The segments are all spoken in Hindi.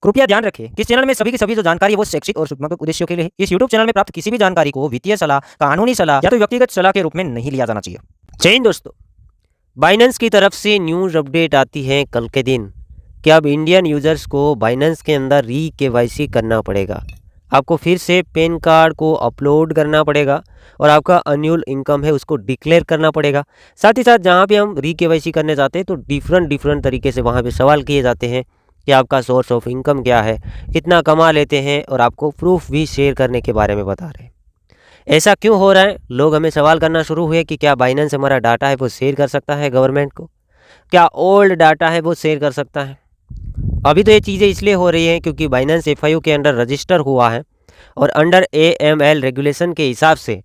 कृपया ध्यान रखें कि इस चैनल में सभी की सभी जो जानकारी है वो शैक्षिक और सूचनात्मक उद्देश्यों के लिए है। इस यूट्यूब चैनल में प्राप्त किसी भी जानकारी को वित्तीय सलाह, कानूनी सलाह या तो व्यक्तिगत सलाह के रूप में नहीं लिया जाना चाहिए। जय हिंद दोस्तों, बाइनेंस की तरफ से न्यूज़ अपडेट आती है कल के दिन कि अब इंडियन यूजर्स को बाइनेंस के अंदर KYC करना पड़ेगा। आपको फिर से पैन कार्ड को अपलोड करना पड़ेगा और आपका एनुअल इनकम है उसको डिक्लेयर करना पड़ेगा। साथ ही साथ जहाँ पे हम KYC करने जाते हैं तो डिफरेंट तरीके से वहाँ पे सवाल किए जाते हैं कि आपका सोर्स ऑफ इनकम क्या है, कितना कमा लेते हैं, और आपको प्रूफ भी शेयर करने के बारे में बता रहे हैं। ऐसा क्यों हो रहा है? लोग हमें सवाल करना शुरू हुए कि क्या बाइनेंस हमारा डाटा है वो शेयर कर सकता है गवर्नमेंट को, क्या ओल्ड डाटा है वो शेयर कर सकता है। अभी तो ये चीज़ें इसलिए हो रही हैं क्योंकि बाइनेंस FIU के अंडर रजिस्टर हुआ है और अंडर AML रेगुलेशन के हिसाब से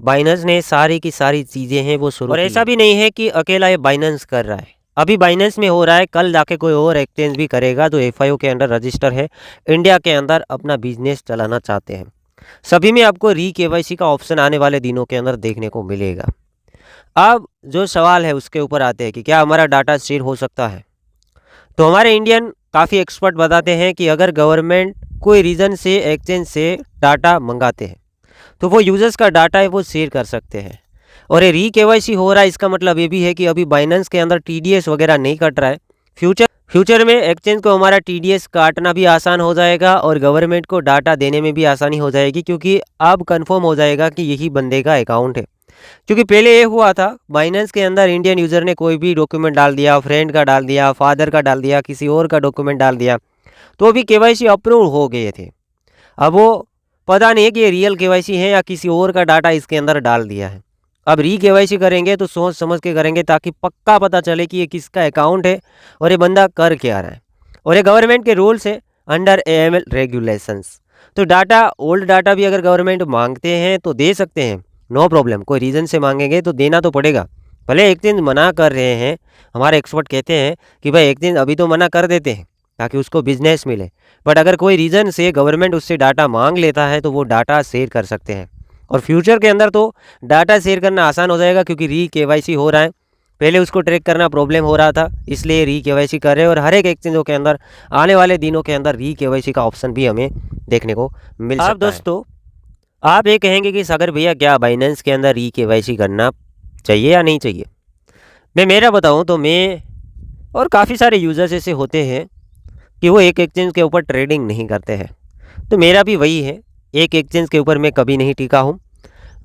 बाइनेंस ने सारी की सारी चीज़ें हैं वो शुरू। और ऐसा भी नहीं है कि अकेला ये बाइनेंस कर रहा है, अभी बाइनेंस में हो रहा है, कल जाके कोई और एक्सचेंज भी करेगा जो FIU के अंडर रजिस्टर है, इंडिया के अंदर अपना बिजनेस चलाना चाहते हैं। सभी में आपको KYC का ऑप्शन आने वाले दिनों के अंदर देखने को मिलेगा। अब जो सवाल है उसके ऊपर आते हैं कि क्या हमारा डाटा शेयर हो सकता है। तो हमारे इंडियन काफ़ी एक्सपर्ट बताते हैं कि अगर गवर्नमेंट कोई रीज़न से एक्सचेंज से डाटा मंगाते हैं तो वो यूज़र्स का डाटा है वो शेयर कर सकते हैं। और ये KYC हो रहा है, इसका मतलब ये भी है कि अभी बाइनेंस के अंदर TDS वगैरह नहीं कट रहा है। फ्यूचर में एक्सचेंज को हमारा TDS काटना भी आसान हो जाएगा और गवर्नमेंट को डाटा देने में भी आसानी हो जाएगी, क्योंकि अब कंफर्म हो जाएगा कि यही बंदे का अकाउंट है। क्योंकि पहले ये हुआ था, बाइनेंस के अंदर इंडियन यूज़र ने कोई भी डॉक्यूमेंट डाल दिया, फ्रेंड का डाल दिया, फादर का डाल दिया, किसी और का डॉक्यूमेंट डाल दिया, तो भी KYC अप्रूव हो गए थे। अब वो पता नहीं है कि ये रियल KYC है या किसी और का डाटा इसके अंदर डाल दिया है। अब KYC करेंगे तो सोच समझ के करेंगे ताकि पक्का पता चले कि ये किसका अकाउंट है और ये बंदा कर क्या रहा है। और ये गवर्नमेंट के रूल्स है अंडर AML रेगुलेशंस। तो डाटा, ओल्ड डाटा भी अगर गवर्नमेंट मांगते हैं तो दे सकते हैं, नो प्रॉब्लम। कोई रीज़न से मांगेंगे तो देना तो पड़ेगा। भले एक्सचेंज मना कर रहे हैं, हमारे एक्सपर्ट कहते हैं कि भाई एक्सचेंज अभी तो मना कर देते हैं ताकि उसको बिजनेस मिले, बट अगर कोई रीज़न से गवर्नमेंट उससे डाटा मांग लेता है तो वो डाटा शेयर कर सकते हैं। और फ्यूचर के अंदर तो डाटा शेयर करना आसान हो जाएगा क्योंकि KYC हो रहा है। पहले उसको ट्रैक करना प्रॉब्लम हो रहा था, इसलिए KYC कर रहे हैं। और हर एक एक्सचेंजों के अंदर आने वाले दिनों के अंदर KYC का ऑप्शन भी हमें देखने को मिल सकता है। दोस्तों, आप ये कहेंगे कि सागर भैया क्या बाइनेंस के अंदर KYC करना चाहिए या नहीं चाहिए। मैं मेरा बताऊं तो मैं और काफ़ी सारे यूज़र्स ऐसे होते हैं कि वो एक एक्सचेंज के ऊपर ट्रेडिंग नहीं करते हैं। तो मेरा भी वही है, एक एक्सचेंज के ऊपर मैं कभी नहीं टिका हूँ,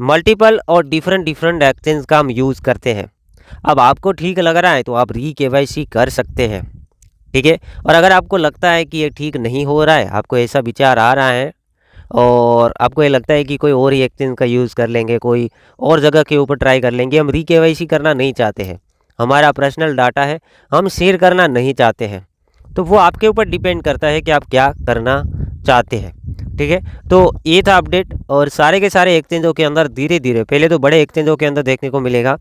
मल्टीपल और डिफरेंट एक्सचेंज का हम यूज़ करते हैं। अब आपको ठीक लग रहा है तो आप KYC कर सकते हैं, ठीक है। और अगर आपको लगता है कि ये ठीक नहीं हो रहा है, आपको ऐसा विचार आ रहा है और आपको ये लगता है कि कोई और ही एक्सचेंज का यूज़ कर लेंगे, कोई और जगह के ऊपर ट्राई कर लेंगे, हम KYC करना नहीं चाहते हैं, हमारा पर्सनल डाटा है, हम शेयर करना नहीं चाहते हैं, तो वो आपके ऊपर डिपेंड करता है कि आप क्या करना चाहते हैं, ठीक है। तो ये था अपडेट। और सारे के सारे एक्सचेंजों के अंदर धीरे धीरे, पहले तो बड़े एक्सचेंजों के अंदर देखने को मिलेगा,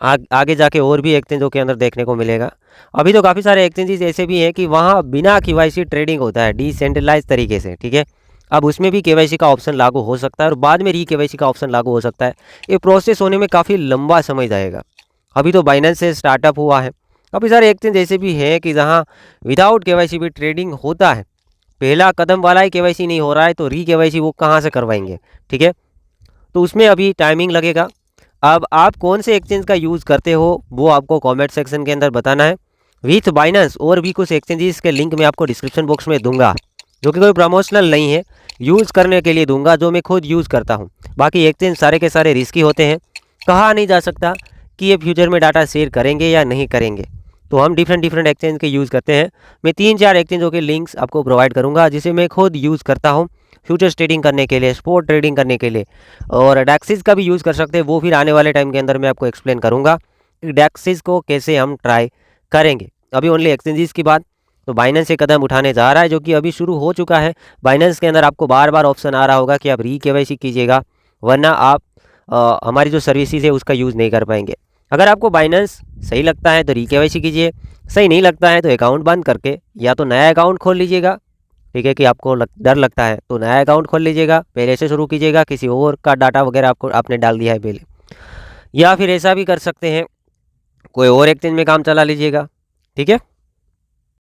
आगे जाके और भी एक्सचेंजों के अंदर देखने को मिलेगा। अभी तो काफ़ी सारे एक्सचेंजेस ऐसे भी हैं कि वहाँ बिना KYC ट्रेडिंग होता है डिसेंट्रलाइज तरीके से, ठीक है। अब उसमें भी KYC का ऑप्शन लागू हो सकता है और बाद में KYC का ऑप्शन लागू हो सकता है। ये प्रोसेस होने में काफ़ी लंबा समय जाएगा। अभी तो बाइनेंस से स्टार्टअप हुआ है, काफ़ी सारे एक्सचेंज ऐसे भी हैं कि जहाँ विदाउट KYC भी ट्रेडिंग होता है। पहला कदम वाला ही KYC नहीं हो रहा है तो KYC वो कहाँ से करवाएंगे, ठीक है। तो उसमें अभी टाइमिंग लगेगा। अब आप कौन से एक्सचेंज का यूज़ करते हो वो आपको कमेंट सेक्शन के अंदर बताना है। विथ बाइनेंस और भी कुछ एक्सचेंजेस के लिंक मैं आपको डिस्क्रिप्शन बॉक्स में दूंगा, जो कि कोई प्रमोशनल नहीं है, यूज़ करने के लिए दूंगा, जो मैं खुद यूज़ करता हूं। बाकी एक्सचेंज सारे के सारे रिस्की होते हैं, कहा नहीं जा सकता कि ये फ्यूचर में डाटा शेयर करेंगे या नहीं करेंगे। तो हम डिफरेंट एक्सचेंज के यूज़ करते हैं। मैं 3-4 एक्सचेंजों के लिंक्स आपको प्रोवाइड करूँगा जिसे मैं खुद यूज़ करता हूँ फ्यूचर्स ट्रेडिंग करने के लिए, स्पॉट ट्रेडिंग करने के लिए। और डेक्सिस का भी यूज़ कर सकते हैं, वो फिर आने वाले टाइम के अंदर मैं आपको एक्सप्लेन करूँगा कि डेक्सिस को कैसे हम ट्राई करेंगे। अभी ओनली एक्सचेंजेस की बात। तो बाइनेंस से कदम उठाने जा रहा है, जो कि अभी शुरू हो चुका है। बाइनेंस के अंदर आपको बार बार ऑप्शन आ रहा होगा कि आप KYC कीजिएगा, वरना आप हमारी जो सर्विसेज है उसका यूज़ नहीं कर पाएंगे। अगर आपको बाइनेंस सही लगता है तो KYC कीजिए, सही नहीं लगता है तो अकाउंट बंद करके या तो नया अकाउंट खोल लीजिएगा, ठीक है। कि आपको डर लगता है तो नया अकाउंट खोल लीजिएगा, पहले से शुरू कीजिएगा, किसी और का डाटा वगैरह आपने डाल दिया है पहले। या फिर ऐसा भी कर सकते हैं, कोई और एक्सचेंज में काम चला लीजिएगा, ठीक है।